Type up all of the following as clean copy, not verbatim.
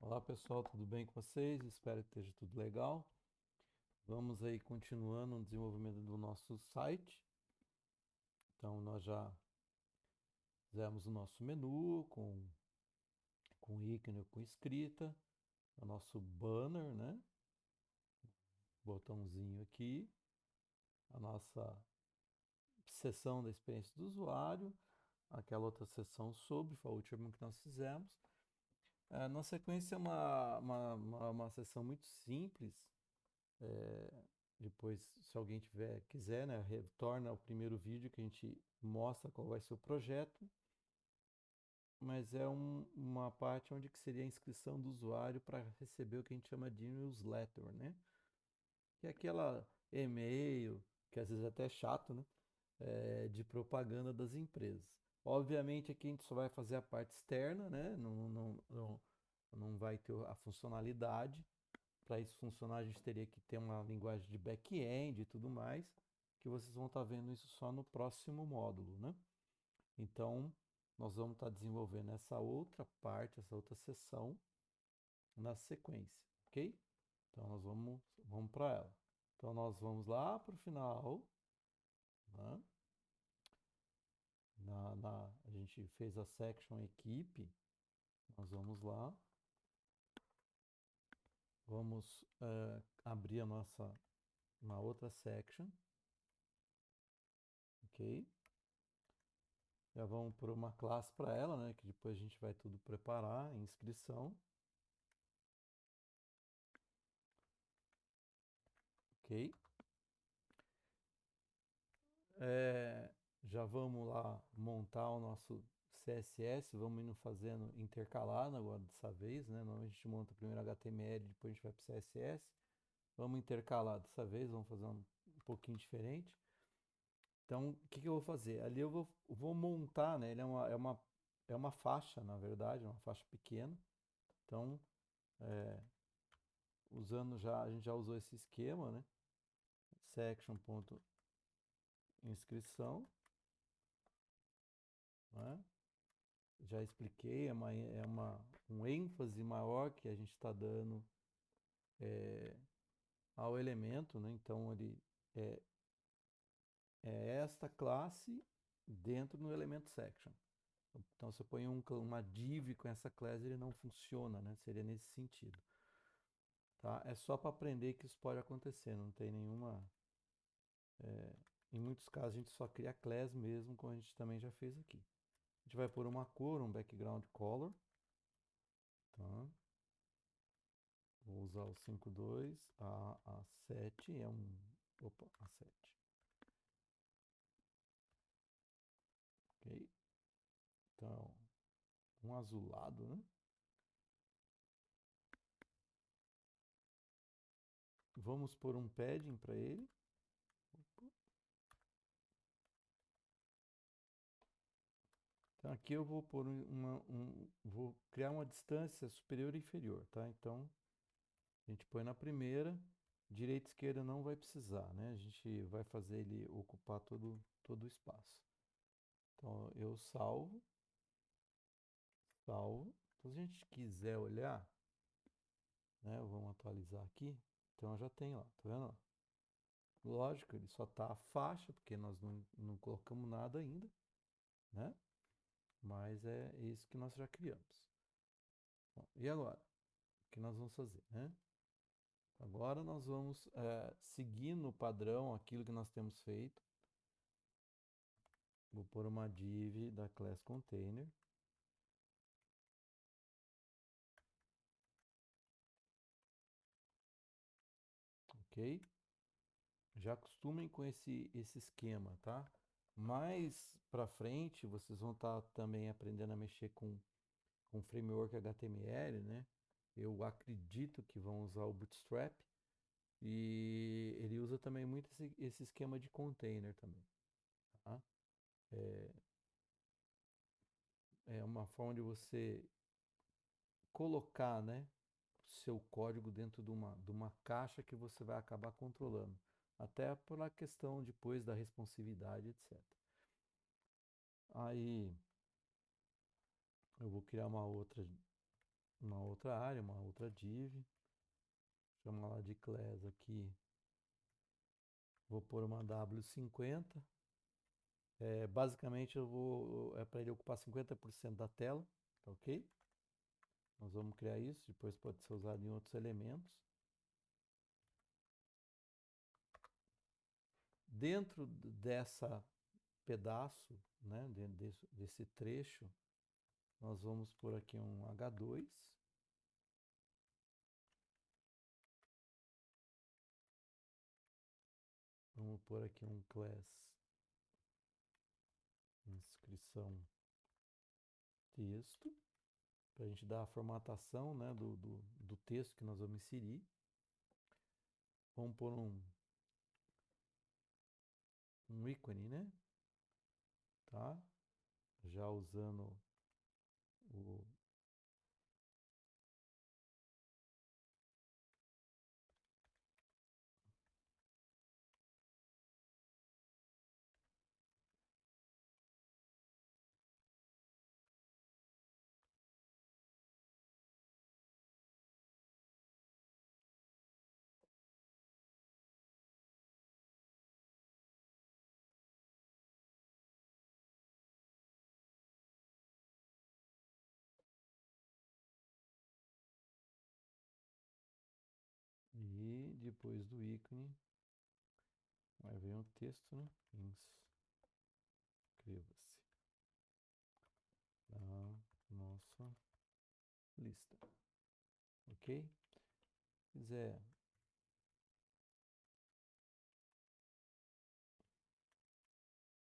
Olá pessoal, tudo bem com vocês? Espero que esteja tudo legal. Vamos aí continuando o desenvolvimento do nosso site. Então nós já fizemos o nosso menu com ícone, com escrita, o nosso banner, né? Botãozinho aqui, a nossa seção da experiência do usuário, aquela outra seção sobre, foi a última que nós fizemos. Na sequência é uma seção muito simples. Depois, se alguém quiser, né, retorna ao primeiro vídeo que a gente mostra qual vai ser o projeto, mas é uma parte onde que seria a inscrição do usuário para receber o que a gente chama de newsletter, né? Que é aquela e-mail, que às vezes é até chato, né? De propaganda das empresas. Obviamente aqui a gente só vai fazer a parte externa, né? Não vai ter a funcionalidade. Para isso funcionar, a gente teria que ter uma linguagem de back-end e tudo mais, que vocês vão estar vendo isso só no próximo módulo, né? Então, nós vamos estar desenvolvendo essa outra parte, essa outra seção na sequência, ok? Então, vamos para ela. Então, nós vamos lá para o final, né? A gente fez a section equipe, nós vamos lá, vamos abrir uma outra section, ok? Já vamos por uma classe para ela, né? Que depois a gente vai tudo preparar, inscrição, ok? Já vamos lá montar o nosso CSS, vamos indo fazendo intercalado agora dessa vez, né? Normalmente a gente monta primeiro HTML, depois a gente vai para o CSS. Vamos intercalar dessa vez, vamos fazer um pouquinho diferente. Então, o que eu vou fazer? Ali eu vou montar, né? Ele é uma faixa, na verdade, uma faixa pequena. Então, é, a gente já usou esse esquema, né? Section.inscrição, né? Já expliquei, um ênfase maior que a gente está dando é, ao elemento, né? Então ele é, é esta classe dentro do elemento section. Então você põe uma div com essa classe, ele não funciona, né? Seria nesse sentido. Tá? É só para aprender que isso pode acontecer, não tem nenhuma. Em muitos casos a gente só cria class mesmo, como a gente também já fez aqui. A gente vai pôr uma cor, um background color. Tá? Vou usar o 5.2, a 7 é um. Opa, a 7. Ok? Então, um azulado, né? Vamos pôr um padding para ele. Então, aqui eu vou pôr vou criar uma distância superior e inferior, tá? Então, a gente põe na primeira, direita e esquerda não vai precisar, né? A gente vai fazer ele ocupar todo o espaço. Então, eu salvo. Então, se a gente quiser olhar, né? Vamos atualizar aqui. Então, já tem lá, tá vendo? Lógico, ele só está a faixa, porque nós não colocamos nada ainda, né? Mas é isso que nós já criamos. Bom, e agora? O que nós vamos fazer, né? Agora nós vamos seguir no padrão aquilo que nós temos feito. Vou pôr uma div da class container. Ok? Já acostumem com esse esquema, tá? Mais para frente, vocês vão estar também aprendendo a mexer com framework HTML, né? Eu acredito que vão usar o Bootstrap e ele usa também muito esse esquema de container também, tá? É, é uma forma de você colocar, né, seu código dentro de uma caixa que você vai acabar controlando, até pela questão depois da responsividade, etc. Aí eu vou criar uma outra. uma outra área, uma outra div. Chama lá de class aqui. Vou pôr uma W50. Basicamente é para ele ocupar 50% da tela, tá ok? Nós vamos criar isso, depois pode ser usado em outros elementos. Dentro dessa pedaço, né, dentro desse trecho, nós vamos pôr aqui um H2. Vamos pôr aqui um class inscrição texto, para a gente dar a formatação, né, do texto que nós vamos inserir. Vamos pôr um ícone, né? Tá? Já usando o e depois do ícone vai vir o texto, né? Inscreva-se na nossa lista. Ok? Se quiser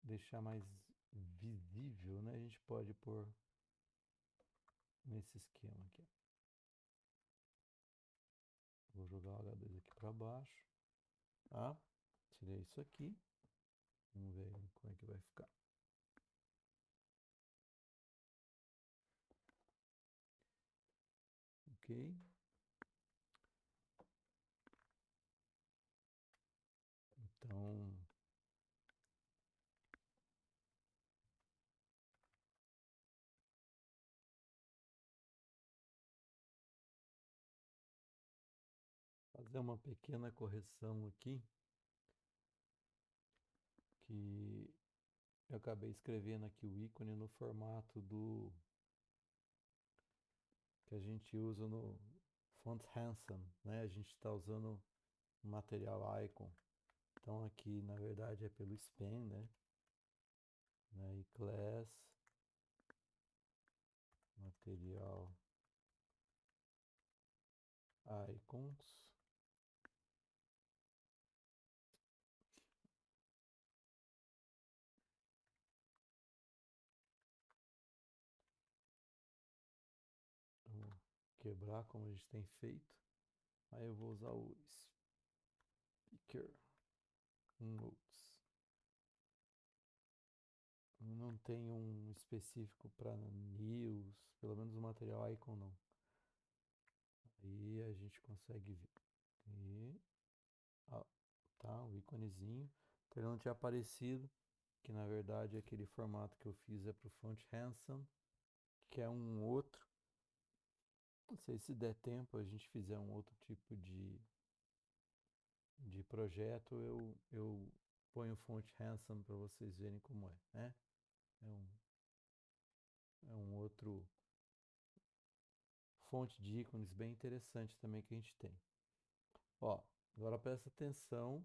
deixar mais visível, né? A gente pode pôr nesse esquema aqui. Vou jogar o H2 aqui para baixo. Tá? Tirei isso aqui. Vamos ver como é que vai ficar. Ok? Então, fazer uma pequena correção aqui, que eu acabei escrevendo aqui o ícone no formato que a gente usa no Font Handsome, né? A gente está usando o material icon. Então aqui, na verdade, é pelo span, né? E class material icons. Vamos quebrar como a gente tem feito. Aí eu vou usar o speaker notes. Não tem um específico para news, pelo menos o material icon não. Aí a gente consegue ver. E, tá, o íconezinho. Então ele não tinha aparecido, que na verdade aquele formato que eu fiz é para o Font Handsome, que é um outro. Não sei se der tempo, a gente fizer um outro tipo de projeto, eu ponho o Font Handsome para vocês verem como é, né? É um outro fonte de ícones bem interessante também que a gente tem. Ó, agora presta atenção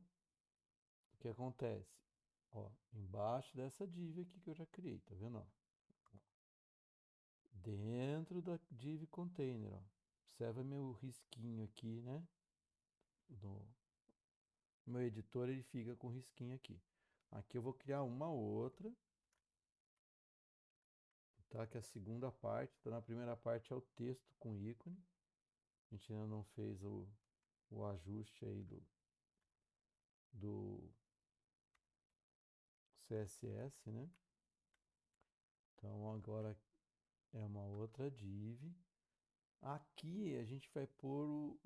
o que acontece. Ó, embaixo dessa div aqui que eu já criei, tá vendo? Ó? Dentro da div container, ó. Observa meu risquinho aqui, né? No meu editor ele fica com risquinho aqui. Aqui eu vou criar uma outra, tá? Que é a segunda parte. Então na primeira parte é o texto com ícone. A gente ainda não fez o ajuste aí do CSS, né? Então agora é uma outra div. Aqui a gente vai pôr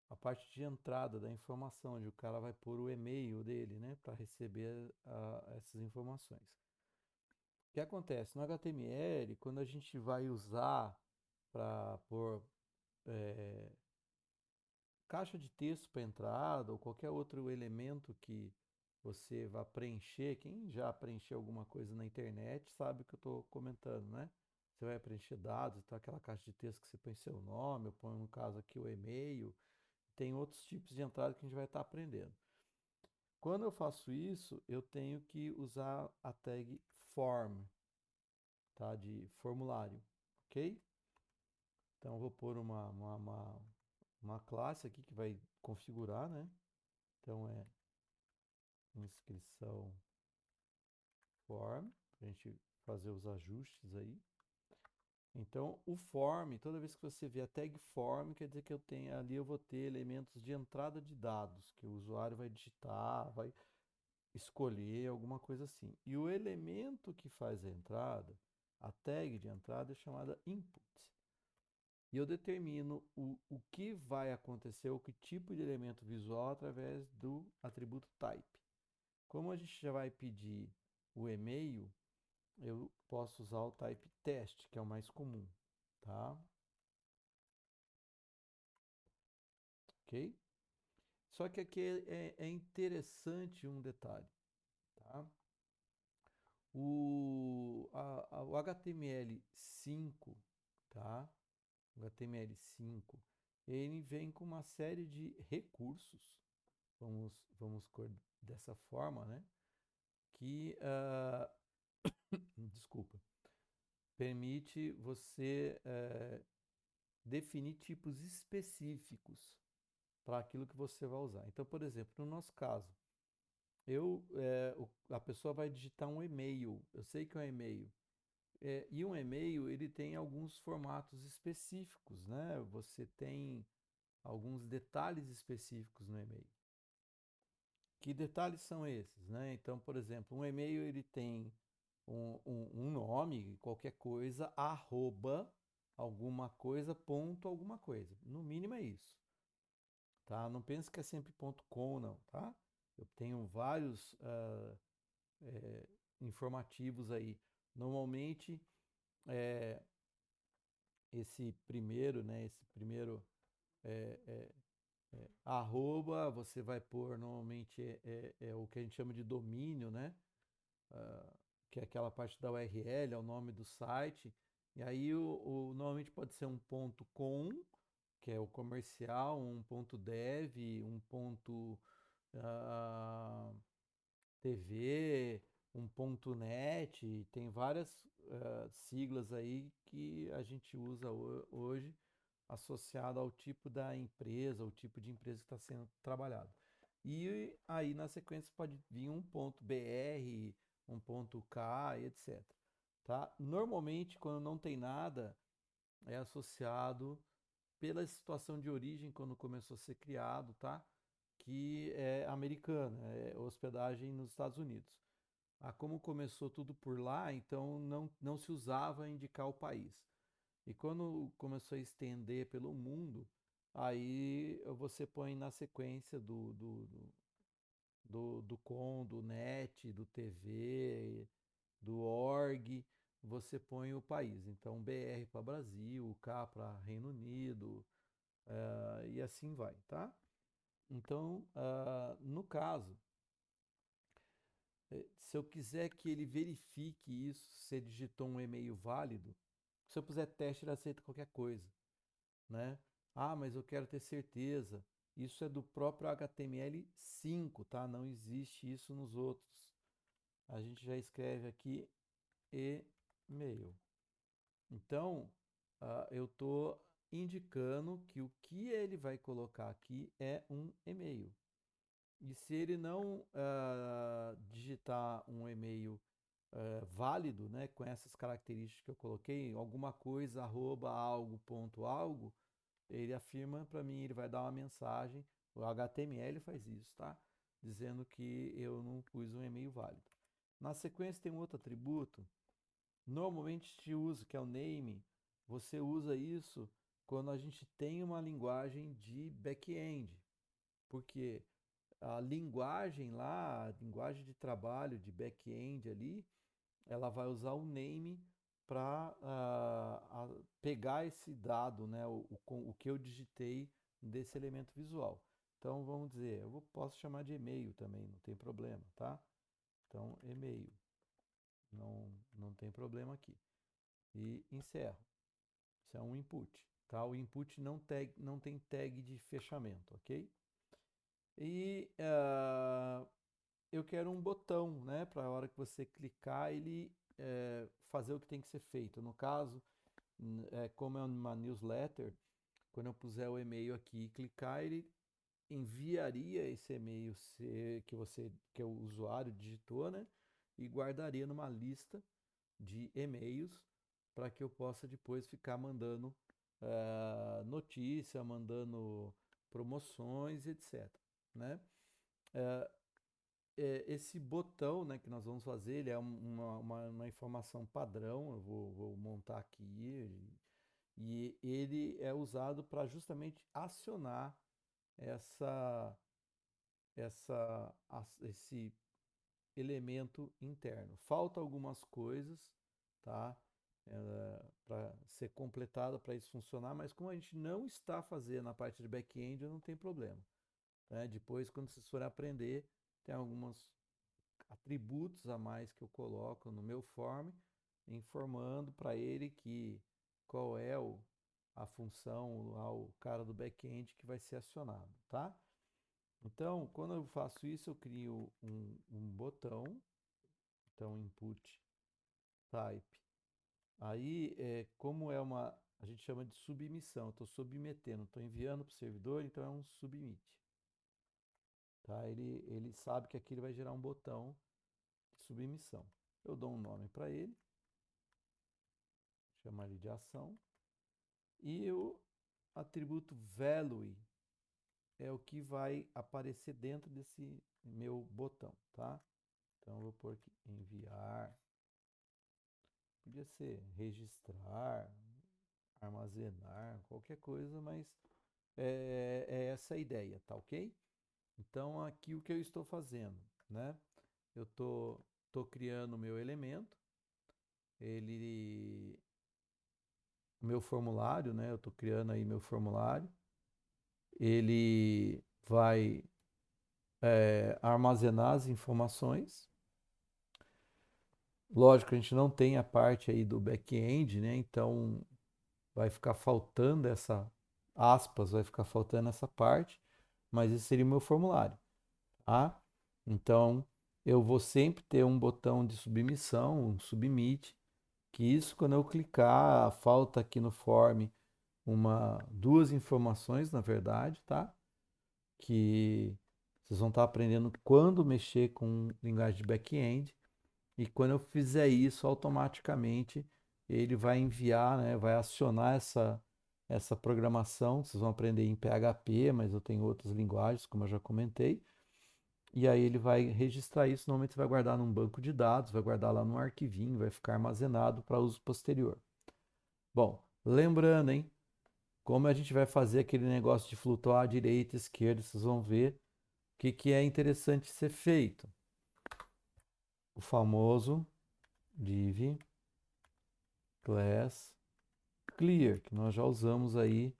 a parte de entrada da informação, onde o cara vai pôr o e-mail dele, né, para receber essas informações. O que acontece? No HTML, quando a gente vai usar para pôr é, caixa de texto para entrada ou qualquer outro elemento que você vá preencher. Quem já preencheu alguma coisa na internet sabe o que eu estou comentando, né? Você vai preencher dados, então aquela caixa de texto que você põe seu nome, eu ponho no caso aqui o e-mail, tem outros tipos de entrada que a gente vai estar aprendendo. Quando eu faço isso, eu tenho que usar a tag form, tá? De formulário, ok? Então eu vou pôr uma classe aqui que vai configurar, né? Então é inscrição form, para a gente fazer os ajustes aí. Então o form, toda vez que você vê a tag form, quer dizer que eu tenho ali, eu vou ter elementos de entrada de dados, que o usuário vai digitar, vai escolher alguma coisa assim. E o elemento que faz a entrada, a tag de entrada é chamada input. E eu determino o que vai acontecer, o que tipo de elemento visual através do atributo type. Como a gente já vai pedir o e-mail, eu posso usar o type test, que é o mais comum, tá? Ok? Só que aqui é interessante um detalhe, tá? O HTML5, tá? O HTML5, ele vem com uma série de recursos, vamos cor dessa forma, né? Que, desculpa, permite você definir tipos específicos para aquilo que você vai usar. Então, por exemplo, no nosso caso, a pessoa vai digitar um e-mail, eu sei que é um e-mail, e um e-mail ele tem alguns formatos específicos, né? Você tem alguns detalhes específicos no e-mail. Que detalhes são esses, né? Então, por exemplo, um e-mail ele tem um nome, qualquer coisa, arroba alguma coisa, ponto alguma coisa. No mínimo é isso, tá? Não pense que é sempre ponto .com, não, tá? Eu tenho vários informativos aí. Normalmente, é, esse primeiro, né? Esse primeiro é, é, arroba, você vai pôr, normalmente é o que a gente chama de domínio, né? ah, que é aquela parte da URL, é o nome do site. E aí normalmente pode ser um ponto .com, que é o comercial, um ponto .dev, um ponto .tv, um ponto .net, tem várias siglas aí que a gente usa hoje associado ao tipo da empresa, ao tipo de empresa que está sendo trabalhado. E aí na sequência pode vir um ponto .br, um ponto .k, etc. Tá? Normalmente, quando não tem nada, é associado pela situação de origem, quando começou a ser criado, tá? Que é americana, é hospedagem nos Estados Unidos. Como começou tudo por lá, então não se usava indicar o país. E quando começou a estender pelo mundo, aí você põe na sequência do com, do net, do TV, do org, você põe o país. Então, BR para Brasil, K para Reino Unido, e assim vai, tá? Então, no caso, se eu quiser que ele verifique isso, se você digitou um e-mail válido, se eu puser teste, ele aceita qualquer coisa, né? Mas eu quero ter certeza. Isso é do próprio HTML5, tá? Não existe isso nos outros. A gente já escreve aqui e-mail. Então, eu estou indicando que o que ele vai colocar aqui é um e-mail. E se ele não digitar um e-mail válido, né, com essas características que eu coloquei, alguma coisa, arroba, algo, ponto, algo, ele afirma para mim, ele vai dar uma mensagem, o HTML faz isso, tá? Dizendo que eu não pus um e-mail válido. Na sequência tem um outro atributo, normalmente se usa, que é o name, você usa isso quando a gente tem uma linguagem de back-end, porque a linguagem lá, a linguagem de trabalho de back-end ali, ela vai usar o name para pegar esse dado, né, o que eu digitei desse elemento visual. Então, vamos dizer, posso chamar de e-mail também, não tem problema, tá? Então, e-mail, não tem problema aqui. E encerro. Isso é um input, tá? O input não tem tag de fechamento, ok? E eu quero um botão, né, para a hora que você clicar ele fazer o que tem que ser feito. No caso, como é uma newsletter, quando eu puser o e-mail aqui e clicar, ele enviaria esse e-mail que o usuário digitou, né, e guardaria numa lista de e-mails para que eu possa depois ficar mandando notícia, mandando promoções, etc. Né? Esse botão, né, que nós vamos fazer, ele é uma informação padrão, eu vou montar aqui, e ele é usado para justamente acionar essa, esse elemento interno. Falta algumas coisas, tá? Para ser completado para isso funcionar, mas como a gente não está fazendo a parte de back-end, não tem problema. Né? Depois, quando vocês forem aprender, tem alguns atributos a mais que eu coloco no meu form, informando para ele que qual é a função ao cara do back-end que vai ser acionado, tá? Então, quando eu faço isso, eu crio um botão, então input type. Aí, como a gente chama de submissão, estou submetendo, estou enviando para o servidor, então é um submit. Tá? Ele sabe que aqui ele vai gerar um botão de submissão. Eu dou um nome para ele, chamar ele de ação, e o atributo value é o que vai aparecer dentro desse meu botão, tá? Então eu vou pôr aqui enviar, podia ser registrar, armazenar, qualquer coisa, mas é essa a ideia, tá ok? Então aqui o que eu estou fazendo, né? Eu tô criando o meu elemento, meu formulário, né? Eu estou criando aí meu formulário, ele vai armazenar as informações. Lógico, a gente não tem a parte aí do back-end, né? Então vai ficar faltando essa aspas, vai ficar faltando essa parte, mas esse seria o meu formulário, tá? Então eu vou sempre ter um botão de submissão, um submit, que isso quando eu clicar, falta aqui no form duas informações, na verdade, tá? Que vocês vão estar aprendendo quando mexer com linguagem de back-end. E quando eu fizer isso, automaticamente ele vai enviar, né, vai acionar essa programação. Vocês vão aprender em PHP, mas eu tenho outras linguagens, como eu já comentei. E aí ele vai registrar isso. Normalmente você vai guardar num banco de dados, vai guardar lá num arquivinho, vai ficar armazenado para uso posterior. Bom, lembrando, hein? Como a gente vai fazer aquele negócio de flutuar à direita e esquerda, vocês vão ver o que é interessante ser feito. O famoso div class clear, que nós já usamos aí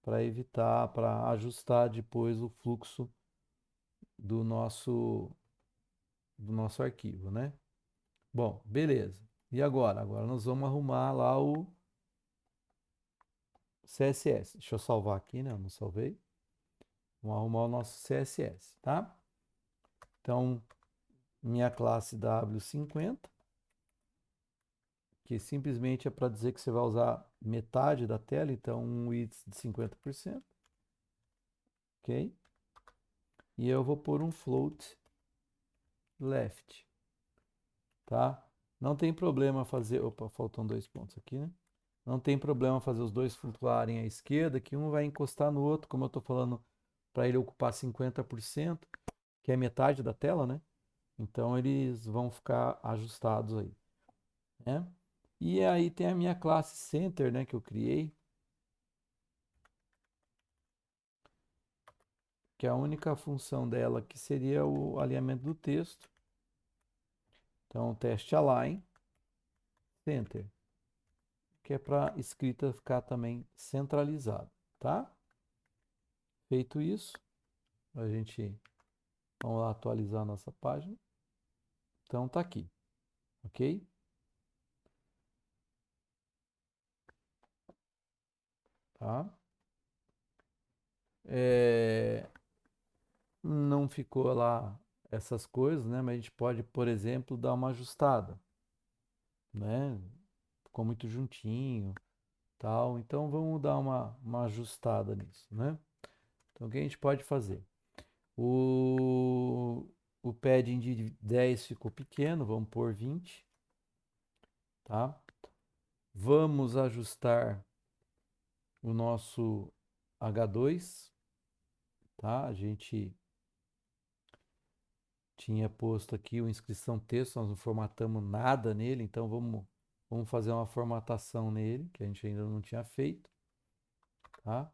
para evitar, para ajustar depois o fluxo do nosso arquivo, né? Bom, beleza. E agora? Agora nós vamos arrumar lá o CSS. Deixa eu salvar aqui, né? Eu não salvei. Vamos arrumar o nosso CSS, tá? Então, minha classe W50, que simplesmente é para dizer que você vai usar metade da tela, então um width de 50%, ok? E eu vou pôr um float left, tá? Não tem problema fazer, opa, faltam 2 pontos aqui, né? Não tem problema fazer os dois flutuarem à esquerda, que um vai encostar no outro, como eu estou falando, para ele ocupar 50%, que é metade da tela, né? Então eles vão ficar ajustados aí, né? E aí tem a minha classe center, né, que eu criei, que é a única função dela que seria o alinhamento do texto. Então, teste align center. que é para a escrita ficar também centralizada, tá? Feito isso, a gente vamos lá atualizar a nossa página. Então tá aqui, ok? Tá? Não ficou lá essas coisas, né? Mas a gente pode, por exemplo, dar uma ajustada, né? Ficou muito juntinho, tal. Então vamos dar uma ajustada nisso, né? Então o que a gente pode fazer? O padding de 10 ficou pequeno, vamos pôr 20, tá? Vamos ajustar o nosso H2, tá? A gente tinha posto aqui o inscrição texto, nós não formatamos nada nele, então vamos fazer uma formatação nele, que a gente ainda não tinha feito, tá?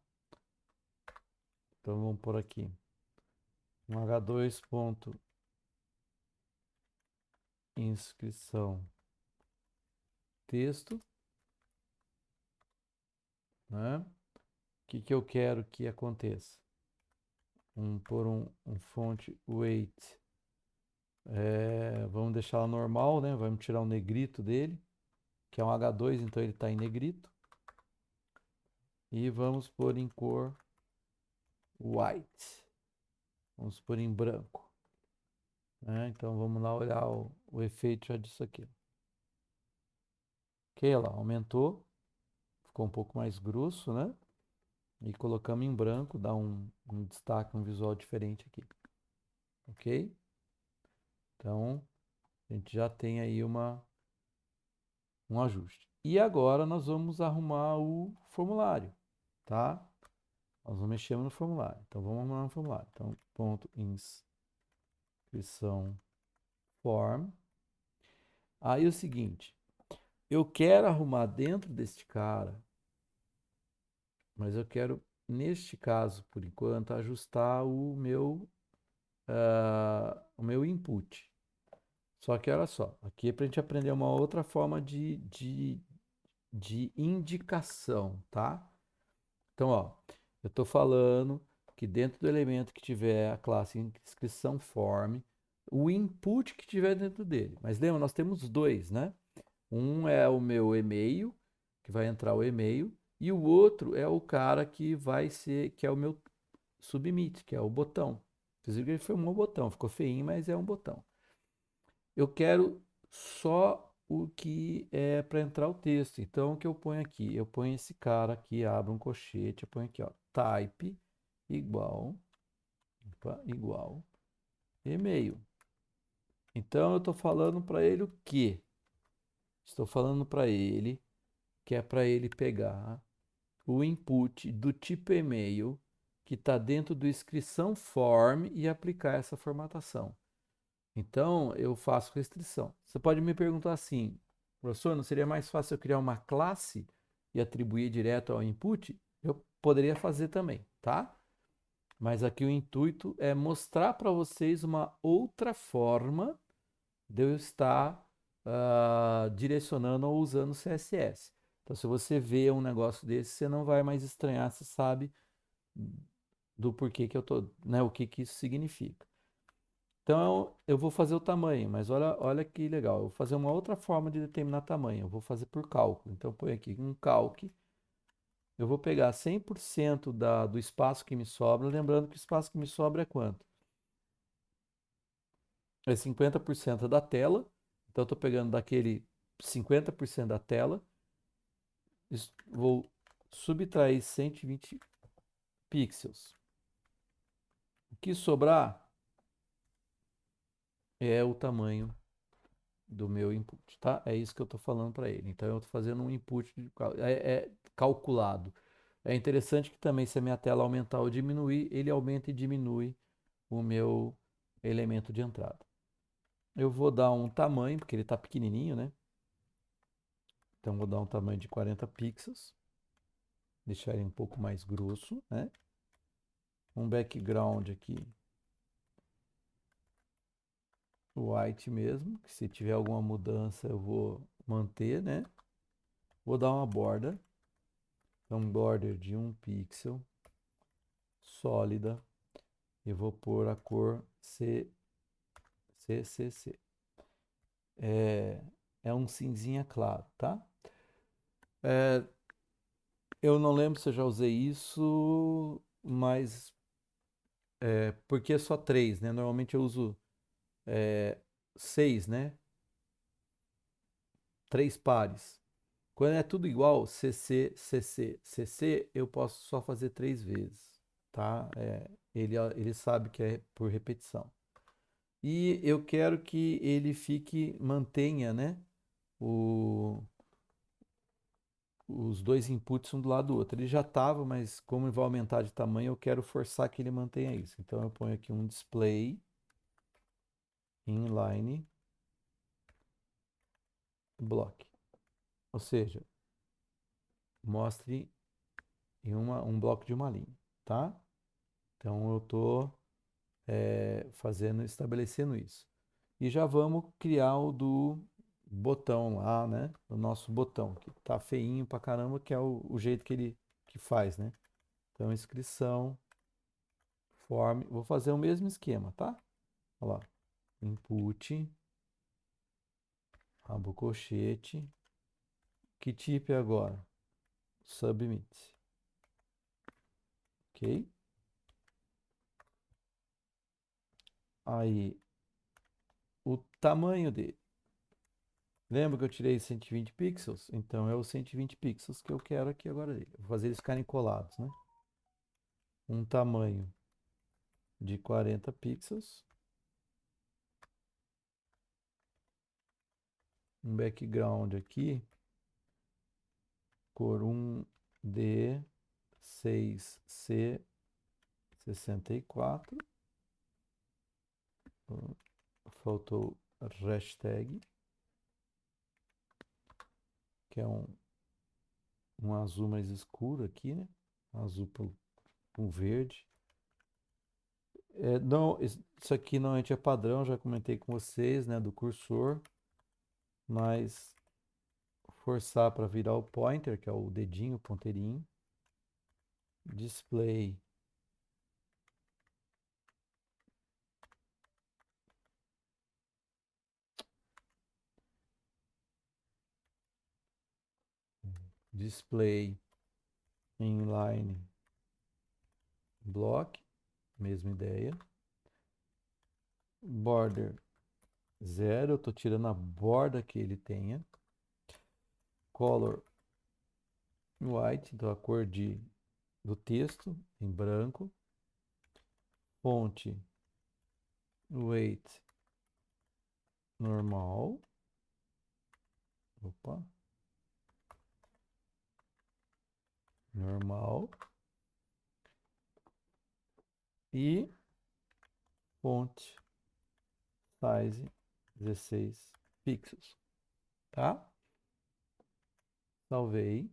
Então vamos por aqui um H2 ponto inscrição texto, né? O que eu quero que aconteça? Por um font weight, vamos deixar ela normal, né? Vamos tirar o negrito dele, que é um H2, então ele está em negrito. E vamos pôr em cor white. Vamos pôr em branco. Né? Então vamos lá olhar o efeito já disso aqui. Ok, lá, aumentou. Ficou um pouco mais grosso, né? E colocamos em branco, dá um destaque, um visual diferente aqui. Ok? Então, a gente já tem aí um ajuste. E agora nós vamos arrumar o formulário, tá? Nós vamos mexer no formulário. Então, vamos arrumar no formulário. Então, ponto inscrição form. Aí o seguinte, eu quero arrumar dentro deste cara, mas eu quero, neste caso, por enquanto, ajustar o meu input. Só que olha só, aqui é para a gente aprender uma outra forma de indicação, tá? Então, ó, eu estou falando que dentro do elemento que tiver a classe inscrição form, o input que tiver dentro dele. Mas lembra, nós temos dois, né? Um é o meu e-mail, que vai entrar o e-mail, e o outro é o cara que vai ser, que é o meu submit, que é o botão. Vocês viram que ele foi um botão, ficou feinho, mas é um botão. Eu quero só o que é para entrar o texto. Então, o que eu ponho aqui? Eu ponho esse cara aqui, abro um colchete, eu ponho aqui, ó, type igual, igual e-mail. Então, eu estou falando para ele o quê? Estou falando para ele que é para ele pegar o input do tipo e-mail que está dentro do inscrição form e aplicar essa formatação. Então, eu faço restrição. Você pode me perguntar assim, professor, não seria mais fácil eu criar uma classe e atribuir direto ao input? Eu poderia fazer também, tá? Mas aqui o intuito é mostrar para vocês uma outra forma de eu estar direcionando ou usando o CSS. Então, se você vê um negócio desse, você não vai mais estranhar, você sabe do porquê que eu tô, né, o que que isso significa. Então, eu vou fazer o tamanho, mas olha que legal. Eu vou fazer uma outra forma de determinar tamanho. Eu vou fazer por cálculo. Então, eu ponho aqui um calque. Eu vou pegar 100% do espaço que me sobra. Lembrando que o espaço que me sobra é quanto? É 50% da tela. Então, eu estou pegando daquele 50% da tela. Vou subtrair 120 pixels. O que sobrar é o tamanho do meu input, tá? É isso que eu estou falando para ele. Então eu estou fazendo um input calculado. É interessante que também se a minha tela aumentar ou diminuir, ele aumenta e diminui o meu elemento de entrada. Eu vou dar um tamanho, porque ele está pequenininho, né? Então vou dar um tamanho de 40 pixels. Deixar ele um pouco mais grosso, né? Um background aqui white mesmo, que se tiver alguma mudança eu vou manter, né? Vou dar uma borda. Então, border de 1 pixel, sólida. E vou pôr a cor CCC. É um cinzinha claro, tá? Eu não lembro se eu já usei isso, mas porque é só 3, né? Normalmente eu uso 6, né? 3 pares. Quando é tudo igual, CC, CC, CC, eu posso só fazer 3 vezes, tá? Ele sabe que é por repetição. E eu quero que ele mantenha, né? Os dois inputs um do lado do outro. Ele já estava, mas como ele vai aumentar de tamanho, eu quero forçar que ele mantenha isso. Então eu ponho aqui um display inline block. Ou seja, mostre em um bloco de uma linha, tá? Então eu estou estabelecendo isso. E já vamos criar o do botão lá, né? O nosso botão, que tá feinho pra caramba, que é o jeito que ele que faz, né? Então, inscrição, form, vou fazer o mesmo esquema, tá? Olha lá, input, rabo colchete, que tipo é agora? Submit, ok? Aí, o tamanho dele. Lembra que eu tirei 120 pixels? Então é os 120 pixels que eu quero aqui agora dele. Vou fazer eles ficarem colados, né? Um tamanho de 40 pixels. Um background aqui, cor 1D6C64. Faltou hashtag, que é um azul mais escuro aqui, né? Azul com verde. Não, isso aqui normalmente é padrão, já comentei com vocês, né? Do cursor. Mas forçar para virar o pointer, que é o dedinho, o ponteirinho. Display. Display inline block, mesma ideia. Border 0, eu estou tirando a borda que ele tenha. Color white, então a cor do texto em branco. Fonte weight normal. Opa. Normal. E fonte size 16 pixels, tá? Salvei.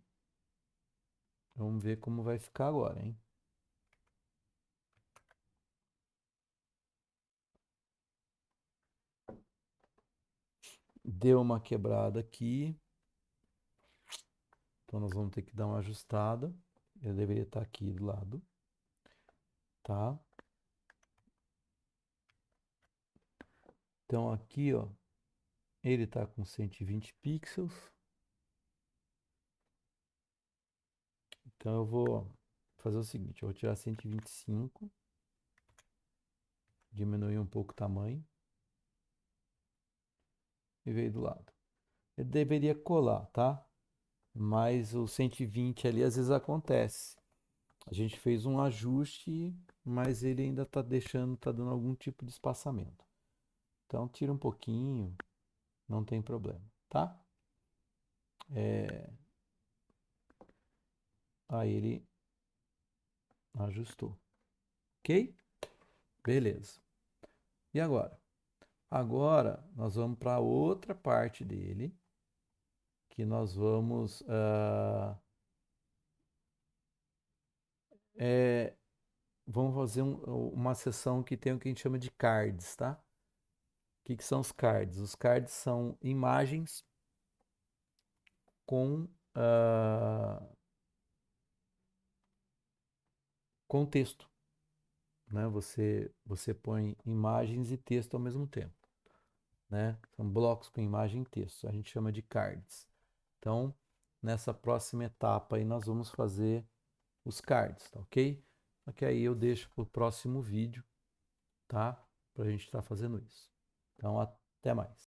Vamos ver como vai ficar agora, hein? Deu uma quebrada aqui. Então nós vamos ter que dar uma ajustada. Ele deveria estar aqui do lado, tá? Então aqui, ó, ele está com 120 pixels. Então eu vou fazer o seguinte, eu vou tirar 125, diminuir um pouco o tamanho e veio do lado. Ele deveria colar, tá? Mas o 120 ali às vezes acontece. A gente fez um ajuste, mas ele ainda está tá dando algum tipo de espaçamento. Então tira um pouquinho, não tem problema, tá? Aí ele ajustou, ok? Beleza. E agora? Agora nós vamos para outra parte dele, que nós vamos fazer uma seção que tem o que a gente chama de cards, tá? O que são os cards? Os cards são imagens com com texto, né? Você põe imagens e texto ao mesmo tempo, né? São blocos com imagem e texto. A gente chama de cards. Então, nessa próxima etapa aí, nós vamos fazer os cards, tá ok? Só que aí eu deixo para o próximo vídeo, tá? Para a gente estar fazendo isso. Então, até mais.